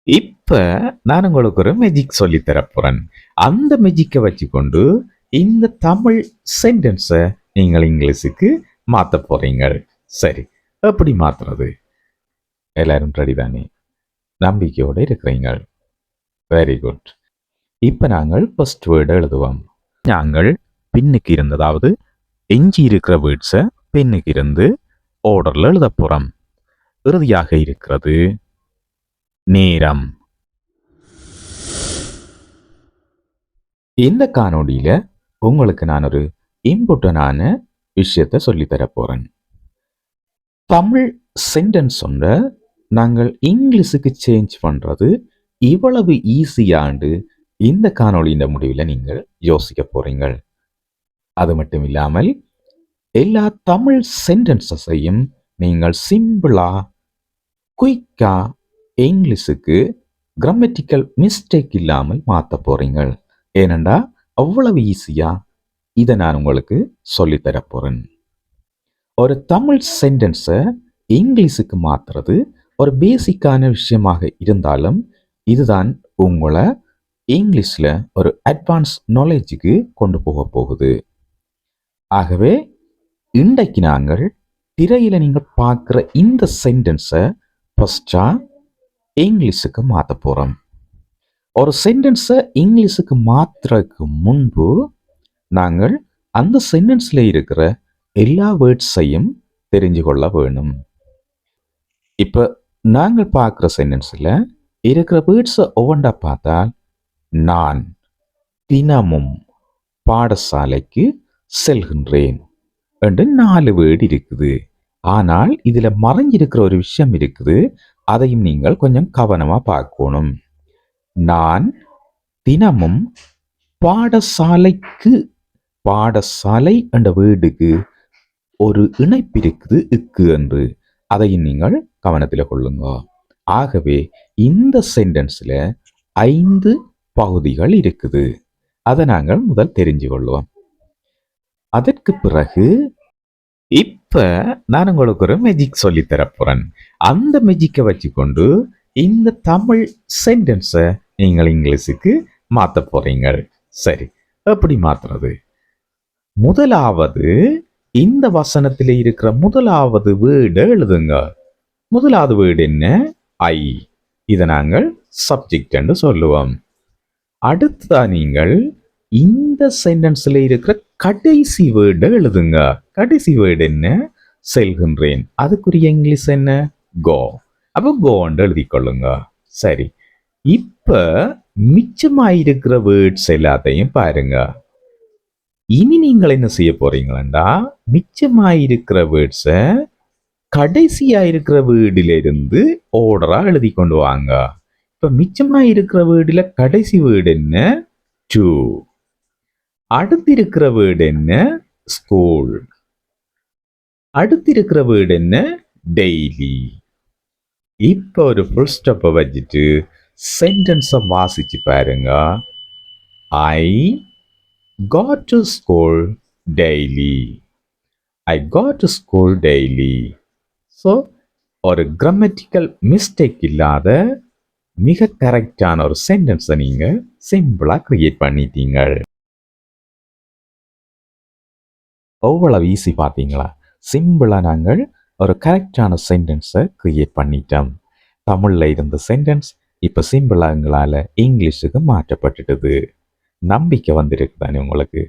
இப்ப நான் உங்களுக்கு ஒரு மெஜிக் சொல்லி தரப்போறேன். அந்த மெஜிக்கை வச்சுக்கொண்டு இந்த தமிழ் சென்டென்ஸை நீங்கள் இங்கிலீஷுக்கு மாத்த போறீங்க. சரி, எப்படி மாத்துறது? எல்லாரும் ரெடி தானே? நம்பிக்கையோடு இருக்கிறீங்க. Very good. இப்ப நாங்கள் ஃபர்ஸ்ட் வேர்டு எழுதுவோம். நாங்கள் பின்னுக்கு இருந்ததாவது எஞ்சி இருக்கிற வேர்ட்ஸை பின்னுக்கு இருந்து ஆர்டர்ல எழுத போறோம். இறுதியாக இருக்கிறது நேரம். இந்த காணொளியில உங்களுக்கு நான் ஒரு இம்பார்ட்டன்டான விஷயத்த சொல்லி தர போறேன். தமிழ் சென்டென்ஸ் ஒன்றை நாங்கள் இங்கிலீஷுக்கு சேஞ்ச் பண்றது இவ்வளவு ஈஸியாண்டு இந்த காணொளியின் முடிவில் நீங்கள் யோசிக்க போறீங்க. அது மட்டும் இல்லாமல் எல்லா தமிழ் சென்டென்சஸையும் நீங்கள் சிம்பிளா குயிக்கா இங்கிலீஷுக்கு கிராமட்டிக்கல் மிஸ்டேக் இல்லாமல் மாற்ற போறீங்க. ஏனண்டா அவ்வளவு ஈஸியா இதை நான் உங்களுக்கு சொல்லித்தர போறேன். ஒரு தமிழ் சென்டென்ஸை இங்கிலீஷுக்கு மாற்றுறது ஒரு பேசிக்கான விஷயமாக இருந்தாலும் இதுதான் உங்களை இங்கிலீஷில் ஒரு அட்வான்ஸ் நாலேஜுக்கு கொண்டு போக போகுது. ஆகவே இன்றைக்கு நாங்கள் திரையில் நீங்கள் பார்க்குற இந்த சென்டென்ஸை ஃபர்ஸ்டா இங்கிலீஷுக்கு மாற்ற போகிறோம். ஒரு சென்டென்ஸை இங்கிலீஷுக்கு மாற்றுறதுக்கு முன்பு நாங்கள் அந்த சென்டென்ஸில் இருக்கிற எல்லா வேர்ட்ஸையும் தெரிஞ்சு கொள்ள வேணும். இப்போ நாங்கள் பார்க்குற சென்டென்ஸில் இருக்கிற வேர்ட்ஸை ஒவ்வொன்றா பார்த்தால் நான் தினமும் பாடசாலைக்கு செல்கின்றேன் என்று 4 வேர்டு இருக்குது. ஆனால் இதில் மறைஞ்சிருக்கிற ஒரு விஷயம் இருக்குது. அதையும் நீங்கள் கொஞ்சம் கவனமாக பார்க்கணும். நான் தினமும் பாடசாலைக்கு, பாடசாலை என்ற வேர்டுக்கு ஒரு இணைப்பு இருக்குது இக்கு என்று. அதையும் நீங்கள் கவனத்தில் கொள்ளுங்க. ஆகவே இந்த சென்டென்ஸில் 5 பகுதிகள் இருக்குது. அதை நாங்கள் முதல் தெரிஞ்சு கொள்வோம். அதற்கு பிறகு இப்ப நான் உங்களுக்கு ஒரு மெஜிக் சொல்லி தரப்போறேன். அந்த மெஜிக்கை வச்சுக்கொண்டு இந்த தமிழ் சென்டென்ஸை நீங்கள் இங்கிலீஷுக்கு மாற்ற போறீங்க. சரி, எப்படி மாத்துறது? முதலாவது இந்த வசனத்தில் இருக்கிற முதலாவது வேர்டு எழுதுங்க. முதலாவது வேர்டு என்ன? ஐ. இதை நாங்கள் சப்ஜெக்ட் என்று சொல்லுவோம். அடுத்ததா நீங்கள் இந்த சென்டென்ஸ்ல இருக்கிற கடைசி வேர்டு எழுதுங்க. கடைசி வேர்டு என்ன? செல்கின்றேன். அதுக்குரிய இங்கிலீஷ் என்ன? கோ. அப்போ கோன்னு எழுதிக்கொள்ளுங்க. சரி, இப்ப மிச்சமாயிருக்கிற வேர்ட்ஸ் எல்லாத்தையும் பாருங்க. இனி நீங்கள் என்ன செய்ய போறீங்களா? மிச்சமாயிருக்கிற வேர்ட்ஸை கடைசியா இருக்கிற வேர்டிலிருந்து ஆர்டரா எழுதி கொண்டு வாங்க. இப்ப மிச்சமாயிருக்கிற வேர்டுல கடைசி வேர்டு என்ன? டு. அடுத்து இருக்கிற வேர்டு என்ன? ஸ்கூல். அடுத்து இருக்கிற வேர்டு என்ன? டெய்லி. இப்ப ஒரு ஃபுல் ஸ்டாப்பை வச்சுட்டு சென்டென்ஸை வாசிச்சு பாருங்க. ஐ go to school daily. I go to school daily. So ஒரு கிராமட்டிக்கல் மிஸ்டேக் இல்லாத மிக கரெக்டான ஒரு சென்டென்ஸை நீங்க சிம்பிளா கிரியேட் பண்ணிட்டீங்க. எவ்வளவு ஈஸி பார்த்தீங்களா? சிம்பிளா நாங்கள் ஒரு கரெக்டான சென்டென்ஸை கிரியேட் பண்ணிட்டோம். தமிழ்ல இருந்த சென்டென்ஸ் இப்ப சிம்பிளா எங்களால இங்கிலீஷுக்கு மாற்றப்பட்டுட்டது. நம்பிக்கை வந்திருக்கு தானே உங்களுக்கு?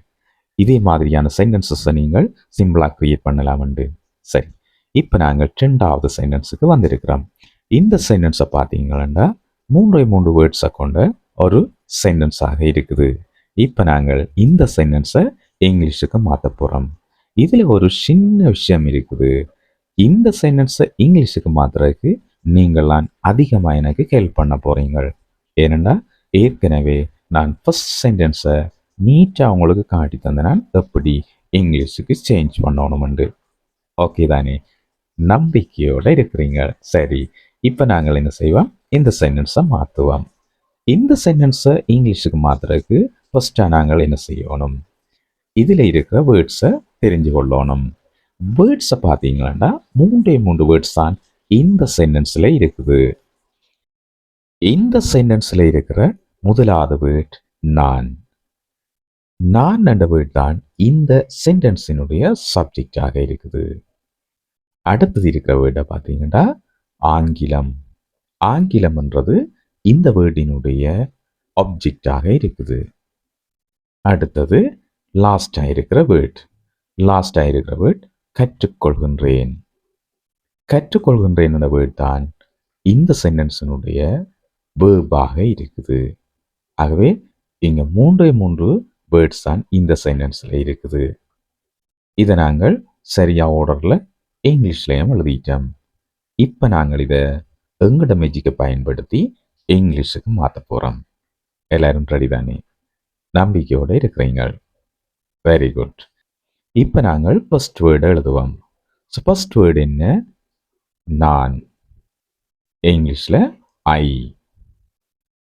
இதே மாதிரியான சென்டென்சஸை நீங்கள் சிம்பிளா கிரியேட் பண்ணலாம்ண்டு. சரி, இப்போ நாங்கள் 2வது சென்டென்ஸுக்கு வந்திருக்கிறோம். இந்த சென்டென்ஸை பார்த்தீங்கன்னா 3 வேர்ட்ஸை கொண்ட ஒரு சென்டென்ஸாக இருக்குது. இப்போ நாங்கள் இந்த சென்டென்ஸை இங்கிலீஷுக்கு மாற்ற போகிறோம். இதில் ஒரு சின்ன விஷயம் இருக்குது. இந்த சென்டென்ஸை இங்கிலீஷுக்கு மாற்றுறதுக்கு நீங்களாம் அதிகமாக எனக்கு ஹெல்ப் பண்ண போகிறீங்க. ஏனென்னா ஏற்கனவே நான் ஃபர்ஸ்ட் சென்டென்ஸை நீட்டாக உங்களுக்கு காட்டி தந்தேன் எப்படி இங்கிலீஷுக்கு சேஞ்ச் பண்ணணும்ண்டு. ஓகே தானே? நம்பிக்கையோடு இருக்கிறீங்க. சரி, இப்போ நாங்கள் என்ன செய்வோம்? இந்த சென்டென்ஸை மாற்றுவோம். இந்த சென்டென்ஸை இங்கிலீஷுக்கு மாற்றுறதுக்கு ஃபர்ஸ்ட்டாக நாங்கள் என்ன செய்யணும்? இதில் இருக்கிற வேர்ட்ஸை தெரிஞ்சு கொள்ளணும். வேர்ட்ஸை பார்த்தீங்கன்னா 3 வேர்ட்ஸ் தான் இந்த சென்டென்ஸில் இருக்குது. இந்த சென்டென்ஸ்ல இருக்கிற முதலாவது வேர்ட் நான். நான் என்ற வேர்ட் தான் இந்த சென்டென்ஸினுடைய சப்ஜெக்டாக இருக்குது. அடுத்தது இருக்கிற வேர்டை பார்த்தீங்கன்னா ஆங்கிலம். ஆங்கிலம் என்றது இந்த வேர்டினுடைய ஆப்ஜெக்டாக இருக்குது. அடுத்தது லாஸ்டா இருக்கிற வேர்ட். லாஸ்டா இருக்கிற வேர்ட் கற்றுக்கொள்கின்றேன். கற்றுக்கொள்கின்றேன் என்ற வேர்ட் தான் இந்த சென்டென்ஸினுடைய வேர்பாக இருக்குது. ஆகவே இங்க மூன்று வேர்ட்ஸ் தான் இந்த சென்டென்ஸ்ல இருக்குது. இதை நாங்கள் சரியா ஆர்டர்ல இங்கிலீஷ்லயும் எழுதிட்டோம். இப்ப நாங்கள் இதை எங்கட மேஜிக்கை பயன்படுத்தி இங்கிலீஷுக்கு மாற்ற போறோம். எல்லாரும் ரெடி தானே? நம்பிக்கையோட இருக்கிறீங்க. Very good. இப்ப நாங்கள் ஃபர்ஸ்ட் வேர்டை எழுதுவோம். ஃபர்ஸ்ட் வேர்டு என்ன? நான். இங்கிலீஷ்ல ஐ.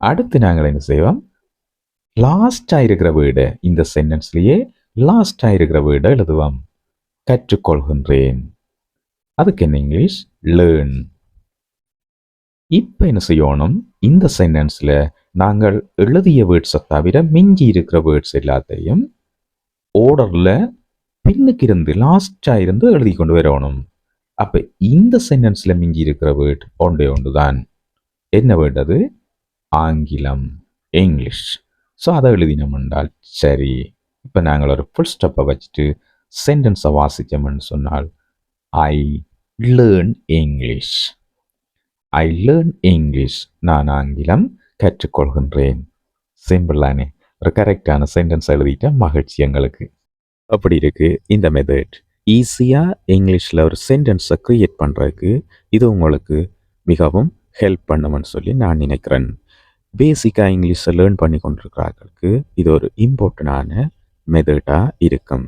அடுத்து நாங்கள் என்ன செய்வோம்? லாஸ்டா இருக்கிற வேர்டை, இந்த சென்டென்ஸ்லயே லாஸ்டா இருக்கிற வேர்டை எழுதுவோம். கற்றுக்கொள்கின்றேன். அதுக்கு என்ன இங்கிலீஷ்? லேர்ன். இப்ப என்ன செய்யணும்? இந்த சென்டென்ஸ்ல நாங்கள் எழுதிய வேர்ட்ஸை தவிர மிஞ்சி இருக்கிற வேர்ட்ஸ் எல்லாத்தையும் ஓர்டர்ல பின்னுக்கு இருந்து லாஸ்டா இருந்து எழுதி கொண்டு வரணும். அப்ப இந்த சென்டென்ஸ்ல மிஞ்சி இருக்கிற வேர்ட் ஒன்று தான். என்ன வேர்ட் அது? ஆங்கிலம், இங்கிலீஷ். ஸோ அதை எழுதினோம் என்றால் சரி. இப்போ நாங்கள் ஒரு ஃபுல் ஸ்டெப்பை வச்சுட்டு சென்டென்ஸை வாசித்தோம்னு சொன்னால் I learn English. I learn English. நான் ஆங்கிலம் கற்றுக்கொள்கின்றேன். சிம்பிள் தானே? ஒரு கரெக்டான சென்டென்ஸ் எழுதிட்ட மகிழ்ச்சி எங்களுக்கு. அப்படி இருக்கு இந்த மெத்தட். ஈஸியாக இங்கிலீஷில் ஒரு சென்டென்ஸை க்ரியேட் பண்ணுறதுக்கு இது உங்களுக்கு மிகவும் ஹெல்ப் பண்ணுமென்னு சொல்லி நான் நினைக்கிறேன். பேசிக்காக இங்கிலீஷை லேர்ன் பண்ணி கொண்டிருக்கிறார்களுக்கு இது ஒரு இம்பார்ட்டண்டான மெத்தடாக இருக்கும்.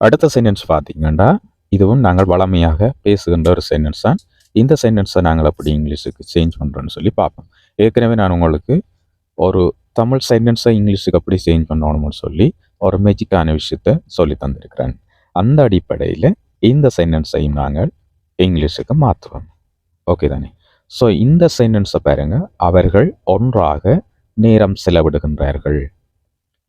அடுத்த சென்டென்ஸ் பார்த்தீங்கன்னா இதுவும் நாங்கள் வளமையாக பேசுகின்ற ஒரு சென்டென்ஸ் தான். இந்த சென்டென்ஸை நாங்கள் அப்படி இங்கிலீஷுக்கு சேஞ்ச் பண்ணுறோன்னு சொல்லி பார்ப்போம். ஏற்கனவே நான் உங்களுக்கு ஒரு தமிழ் சென்டென்ஸை இங்கிலீஷுக்கு அப்படி சேஞ்ச் பண்ணணும்னு சொல்லி ஒரு மேஜிக்கான விஷயத்த சொல்லி தந்திருக்கிறேன். அந்த அடிப்படையில் இந்த சென்டென்ஸையும் நாங்கள் இங்கிலீஷுக்கு மாற்றுவோம். ஓகே தானே? ஸோ இந்த சென்டென்ஸை பாருங்க. அவர்கள் ஒன்றாக நேரம் செலவிடுகின்றார்கள்.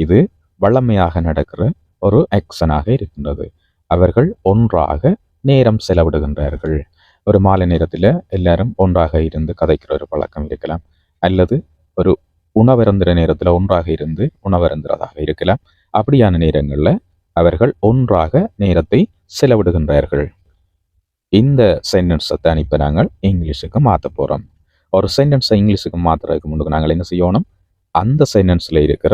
இது வழமையாக நடக்கிற ஒரு ஆக்ஷனாக இருக்கின்றது. அவர்கள் ஒன்றாக நேரம் செலவிடுகின்றார்கள். ஒரு மாலை நேரத்தில் எல்லாரும் ஒன்றாக இருந்து கதைக்கிற ஒரு பழக்கம் இருக்கலாம். அல்லது ஒரு உணவருந்துற நேரத்தில் ஒன்றாக இருந்து உணவருந்துறதாக இருக்கலாம். அப்படியான நேரங்களில் அவர்கள் ஒன்றாக நேரத்தை செலவிடுகின்றார்கள். இந்த சென்டென்ஸை தான் இப்போ நாங்கள் இங்கிலீஷுக்கு மாற்ற போகிறோம். ஒரு சென்டென்ஸை இங்கிலீஷுக்கு மாற்றுறதுக்கு முன்னாடி நாங்கள் என்ன செய்யணும்? அந்த சென்டென்ஸில் இருக்கிற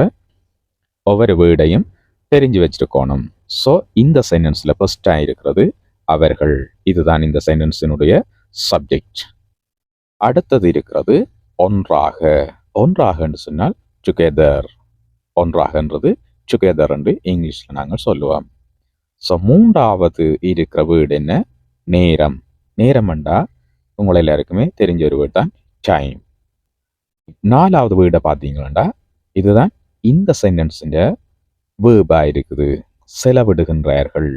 ஒவ்வொரு வேர்டையும் தெரிஞ்சு வச்சிருக்கணும். ஸோ இந்த சென்டென்ஸில் ஃபர்ஸ்டாக இருக்கிறது அவர்கள். இதுதான் இந்த சென்டென்ஸினுடைய சப்ஜெக்ட். அடுத்தது இருக்கிறது ஒன்றாக. ஒன்றாகன்னு சொன்னால் டுகெதர். ஒன்றாகன்றது டுகெதர் என்று இங்கிலீஷில் நாங்கள் சொல்லுவோம். ஸோ மூன்றாவது இருக்கிற வேர்டு என்ன? நேரம். நேரம்ண்டா உங்களை எல்லாருக்குமே தெரிஞ்ச ஒரு வேர்டு தான் டைம். நாலாவது வேர்டை பார்த்தீங்களா, இதுதான் இந்த சென்டென்ஸின் வேர்பா இருக்குது. செலவிடுகின்றார்கள்.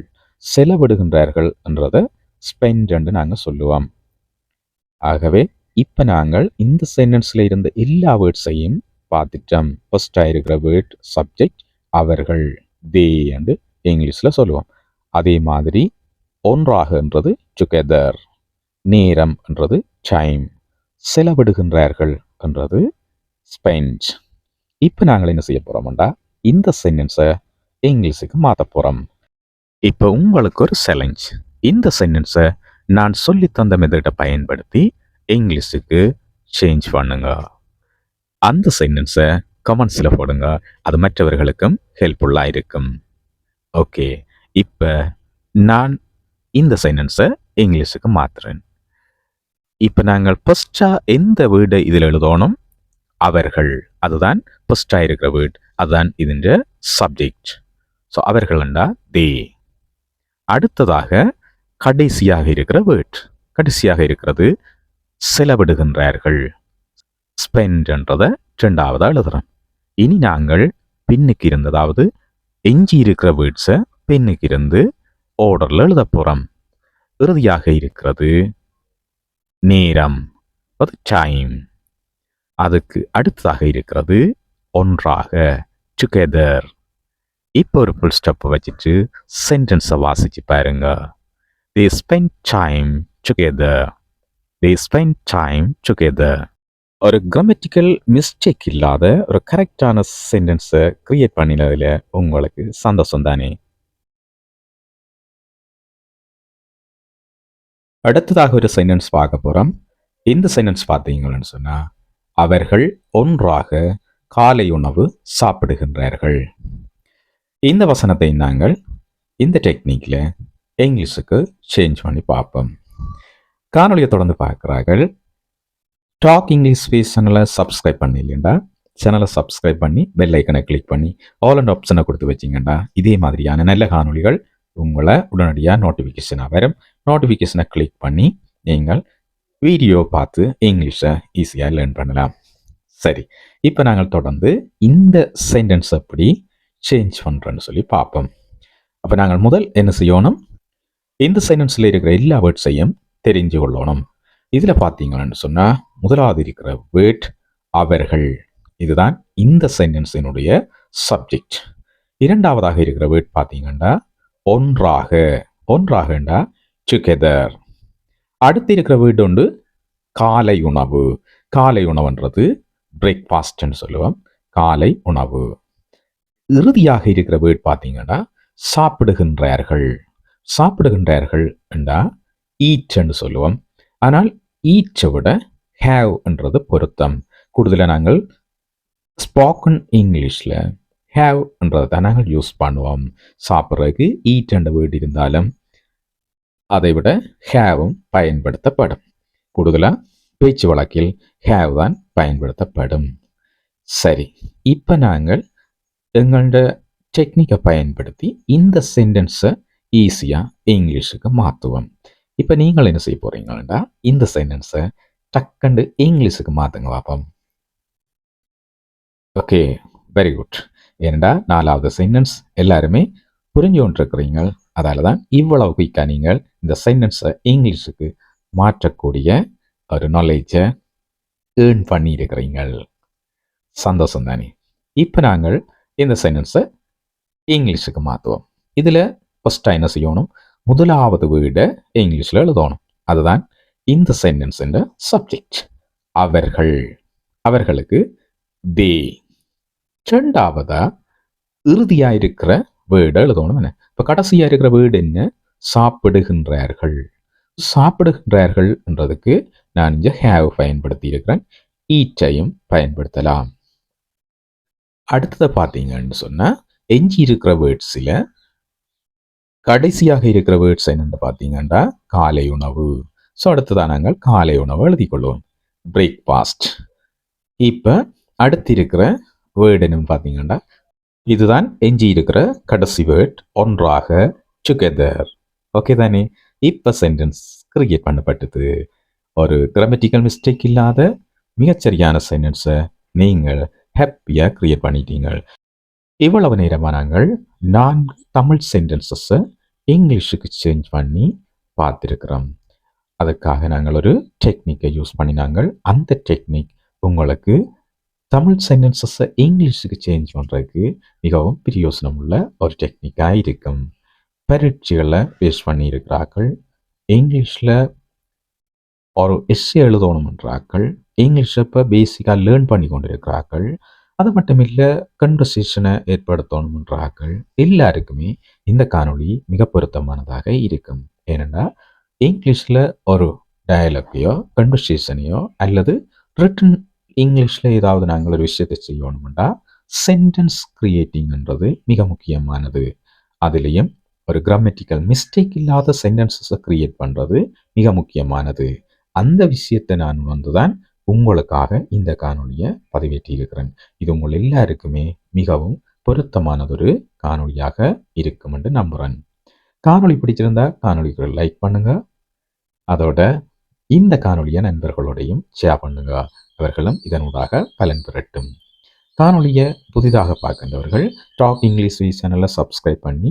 செலவிடுகின்றார்கள் என்றதை ஸ்பெண்ட் என்று நாங்கள் சொல்லுவோம். ஆகவே இப்போ நாங்கள் இந்த சென்டென்ஸில் இருந்த எல்லா வேர்ட்ஸையும் பார்த்துட்டோம். ஃபர்ஸ்டாக இருக்கிற வேர்ட் சப்ஜெக்ட் அவர்கள், தே என்று இங்கிலீஷில் சொல்லுவோம். அதே மாதிரி ஒன்றாகன்றது டுகெதர், நேரம் என்றது டைம், செலவிடுகின்றார்கள் என்றது ஸ்பெண்ட். இப்போ நாங்கள் என்ன செய்ய போகிறோம்டா, இந்த சென்டென்ஸை இங்கிலீஷுக்கு மாற்ற போகிறோம். இப்போ உங்களுக்கு ஒரு சேலஞ்ச். இந்த சென்டென்ஸை நான் சொல்லி தந்த மெத்தடை பயன்படுத்தி இங்கிலீஷுக்கு சேஞ்ச் பண்ணுங்க. அந்த சென்டென்ஸை கமெண்ட்ஸில் போடுங்க. அது மற்றவர்களுக்கும் ஹெல்ப்ஃபுல்லாக இருக்கும். ஓகே, இப்போ நான் இந்த சென்டென்ஸை இங்கிலீஷுக்கு மாற்றுறேன். இப்போ நாங்கள் ஃபர்ஸ்டாக எந்த வேர்டை இதில் எழுதணும்? அவர்கள். அதுதான் ஃபர்ஸ்டாக இருக்கிற வேர்ட். அதுதான் இதன் சப்ஜெக்ட். ஸோ அவர்கள்ண்டா தே. அடுத்ததாக கடைசியாக இருக்கிற வேர்ட். கடைசியாக இருக்கிறது செலவிடுகின்றார்கள். ஸ்பெண்ட்ன்றதை ரெண்டாவதாக எழுதுறோம். இனி நாங்கள் பின்னுக்கு இருந்து, அதாவது எஞ்சி இருக்கிற வேர்ட்ஸை பின்னுக்கு இருந்து ஆர்டரில் எழுத போகிறோம். இறுதியாக இருக்கிறது நேரம், அது டைம். அதுக்கு அடுத்ததாக இருக்கிறது ஒன்றாக, டுகெதர். இப்போ ஒரு ஃபுல் ஸ்டாப் வச்சுட்டு சென்டென்ஸை வாசிச்சு பாருங்க. They spend time together. They spend time together. ஒரு கிராமட்டிக்கல் மிஸ்டேக் இல்லாத ஒரு கரெக்டான சென்டென்ஸை கிரியேட் பண்ணினதுல உங்களுக்கு சந்தோஷம் தானே? அடுத்ததாக ஒரு சென்டென்ஸ் பார்க்க போறோம். இந்த சென்டென்ஸ் பார்த்தீங்கன்னு சொன்னா, அவர்கள் ஒன்றாக காலை உணவு சாப்பிடுகின்றார்கள். இந்த வசனத்தை நாங்கள் இந்த டெக்னிக்ல இங்கிலீஷுக்கு சேஞ்ச் பண்ணி பார்ப்போம். காணொலியை தொடர்ந்து பார்க்குறார்கள். டாக் இங்கிலீஷ் ஸ்பீச் சேனலை சப்ஸ்கிரைப் பண்ணலைண்டா சேனலை சப்ஸ்கிரைப் பண்ணி பெல் ஐக்கனை கிளிக் பண்ணி ஆல் அண்ட் ஆப்ஷனை கொடுத்து வச்சிங்கண்டா இதே மாதிரியான நல்ல காணொலிகள் உங்களை உடனடியாக நோட்டிஃபிகேஷனாக வரும். நோட்டிஃபிகேஷனை கிளிக் பண்ணி நீங்கள் வீடியோ பார்த்து இங்கிலீஷை ஈஸியாக லேர்ன் பண்ணலாம். சரி, இப்போ நாங்கள் தொடர்ந்து இந்த சென்டென்ஸ் எப்படி சேஞ்ச் பண்ணுறேன்னு சொல்லி பார்ப்போம். அப்போ நாங்கள் முதல் என்ன செய்யணும், இந்த சென்டென்ஸில் இருக்கிற எல்லா வேர்ட்ஸையும் தெரிஞ்சு கொள்ளணும். இதில் பார்த்தீங்கன்னு சொன்னால் முதலாவது இருக்கிற வேர்ட் அவர்கள், இதுதான் இந்த சென்டென்ஸினுடைய சப்ஜெக்ட். இரண்டாவதாக இருக்கிற வேர்ட் பார்த்தீங்கன்னா ஒன்றாக, ஒன்றாகண்டா டுகெதர். அடுத்து இருக்கிற வேர்ட் உண்டு காலை உணவு. காலை உணவுன்றது பிரேக்ஃபாஸ்ட்னு சொல்லுவோம், காலை உணவு. இறுதியாக இருக்கிற வேர்ட் பார்த்தீங்கன்னா சாப்பிடுகின்றார்கள். சாப்பிடுகின்றார்கள் என்றா ஈட்ன்னு சொல்லுவோம். ஆனால் ஈட்டை விட ஹேவ் என்றது பொருத்தம். கூடுதலாக நாங்கள் ஸ்போக்கன் இங்கிலீஷில் ஹேவ் என்றதை தான் நாங்கள் யூஸ் பண்ணுவோம். சாப்பிட்றதுக்கு ஈட் என்ற வேர்டு இருந்தாலும் அதை விட ஹேவும் பயன்படுத்தப்படும். கூடுதலாக பேச்சு வழக்கில் ஹேவ் தான் பயன்படுத்தப்படும். சரி, இப்போ நாங்கள் எங்களோட டெக்னிக்கை பயன்படுத்தி இந்த சென்டென்ஸை ஈஸியாக இங்கிலீஷுக்கு மாற்றுவோம். இப்போ நீங்கள் என்ன செய்ய போறீங்கன்னா இந்த சென்டென்ஸை டக்குண்டு இங்கிலீஷுக்கு மாற்றுங்க பார்ப்போம். Okay, very good. ஏனண்டா நாலாவது சென்டென்ஸ் எல்லாருமே புரிஞ்சு கொண்டிருக்கிறீங்க. அதால தான் இவ்வளவு குயிக்காக நீங்கள் இந்த சென்டென்ஸை இங்கிலீஷுக்கு மாற்றக்கூடிய ஒரு நாலேஜை ஏர்ன் பண்ணி இருக்கிறீங்க. சந்தோஷம் தானே? இப்போ நாங்கள் இந்த சென்டென்ஸை இங்கிலீஷுக்கு மாற்றுவோம். இதில் ஃபஸ்ட்டாக என்ன செய்யணும், முதலாவது வேர்டை இங்கிலீஷில் எழுதணும். அதுதான் இந்த சென்டென்ஸின் சப்ஜெக்ட். அவர்கள், அவர்களுக்கு தே. ரெண்டாவதா இறுதியாக இருக்கிற வேர்டை எழுதணும். என்ன இப்போ கடைசியாக இருக்கிற வேர்டு என்ன, சாப்பிடுகின்றார்கள். சாப்பிடுகின்றார்கள் என்றதுக்கு நான் இங்கே ஹேவ் பயன்படுத்தி இருக்கிறேன், ஈட்டையும் பயன்படுத்தலாம். அடுத்ததை பார்த்தீங்கன்னு சொன்னால் எஞ்சி இருக்கிற வேர்ட்ஸில் கடைசியாக இருக்கிற வேர்ட்ஸ் என்னென்னு பார்த்தீங்கன்னா காலை உணவு. ஸோ அடுத்ததான் நாங்கள் காலை உணவு எழுதிக்கொள்வோம், பிரேக்ஃபாஸ்ட். இப்போ அடுத்து இருக்கிற வேர்டு என்னன்னு பார்த்தீங்கன்னா இதுதான் எஞ்சி இருக்கிற கடைசி வேர்ட், ஒன்றாக, டுகெதர். ஓகே தானே? இப்போ சென்டென்ஸ் கிரியேட் பண்ணப்பட்டது. ஒரு கிராமட்டிக்கல் மிஸ்டேக் இல்லாத மிகச்சரியான சென்டென்ஸை நீங்கள் ஹாப்பியாக கிரியேட் பண்ணிட்டீங்க. இவ்வளவு நேரமாக நாங்கள் 4 தமிழ் சென்டென்சஸை இங்கிலீஷுக்கு சேஞ்ச் பண்ணி பார்த்துருக்கிறோம். அதுக்காக நாங்கள் ஒரு டெக்னிக்கை யூஸ் பண்ணினாங்கள். அந்த டெக்னிக் உங்களுக்கு தமிழ் சென்டென்சஸை இங்கிலீஷுக்கு சேஞ்ச் பண்ணுறதுக்கு மிகவும் பிரயோசனம் உள்ள ஒரு டெக்னிக்காக இருக்கும். பரீட்சைகளை பேஸ் பண்ணியிருக்கிறார்கள், இங்கிலீஷில் ஒரு எஸ்ஸே எழுதணும்ன்றார்கள், இங்கிலீஷை இப்போ பேசிக்காக லேர்ன் பண்ணி கொண்டிருக்கிறார்கள். அது மட்டும் இல்லை, கன்வர்சேஷனை ஏற்படுத்தணும்ன்றார்கள். எல்லாருக்குமே இந்த காணொளி மிக பொருத்தமானதாக இருக்கும். ஏனென்னா இங்கிலீஷில் ஒரு டயலாக்கையோ கன்வர்சேஷனையோ அல்லது ரிட்டன் இங்கிலீஷில் ஏதாவது நாங்கள் ஒரு விஷயத்தை செய்யணும்னா சென்டென்ஸ் கிரியேட்டிங்ன்றது மிக முக்கியமானது. அதுலேயும் ஒரு கிராமட்டிக்கல் மிஸ்டேக் இல்லாத சென்டென்சஸை கிரியேட் பண்ணுறது மிக முக்கியமானது. அந்த விஷயத்தை நான் தான் உங்களுக்காக இந்த காணொலியை பதிவேற்றி இருக்கிறேன். இது உங்கள் எல்லாருக்குமே மிகவும் பொருத்தமானதொரு காணொலியாக இருக்கும் என்று நம்புகிறேன். காணொலி பிடிச்சிருந்தா காணொலிக்கு லைக் பண்ணுங்க. அதோட இந்த காணொலியை நண்பர்களோடையும் ஷேர் பண்ணுங்க, அவர்களும் இதனூடாக பலன் பெறட்டும். காணொலியை புதிதாக பார்க்கின்றவர்கள் டாக் இங்கிலீஷ் சேனலை சப்ஸ்கிரைப் பண்ணி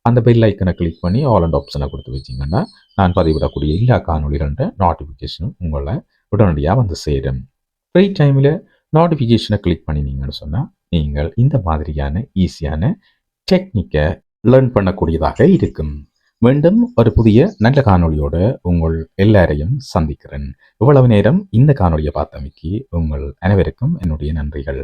அந்த பெல் ஐக்கனை கிளிக் பண்ணி ஆல் அண்ட் ஆப்ஷனை கொடுத்து வச்சிங்கன்னா நான் பதிவிடக்கூடிய எல்லா காணொலிகள நோட்டிஃபிகேஷன் உங்களை உடனடியாக வந்து சேரும். ஃப்ரீ டைமில் நோட்டிஃபிகேஷனை கிளிக் பண்ணினீங்கன்னு சொன்னால் நீங்கள் இந்த மாதிரியான ஈஸியான டெக்னிக்கை லேர்ன் பண்ணக்கூடியதாக இருக்கும். மீண்டும் ஒரு புதிய நல்ல காணொளியோட உங்கள் எல்லாரையும் சந்திக்கிறேன். இவ்வளவு நேரம் இந்த காணொளியை பார்த்தமைக்கு உங்கள் அனைவருக்கும் என்னுடைய நன்றிகள்.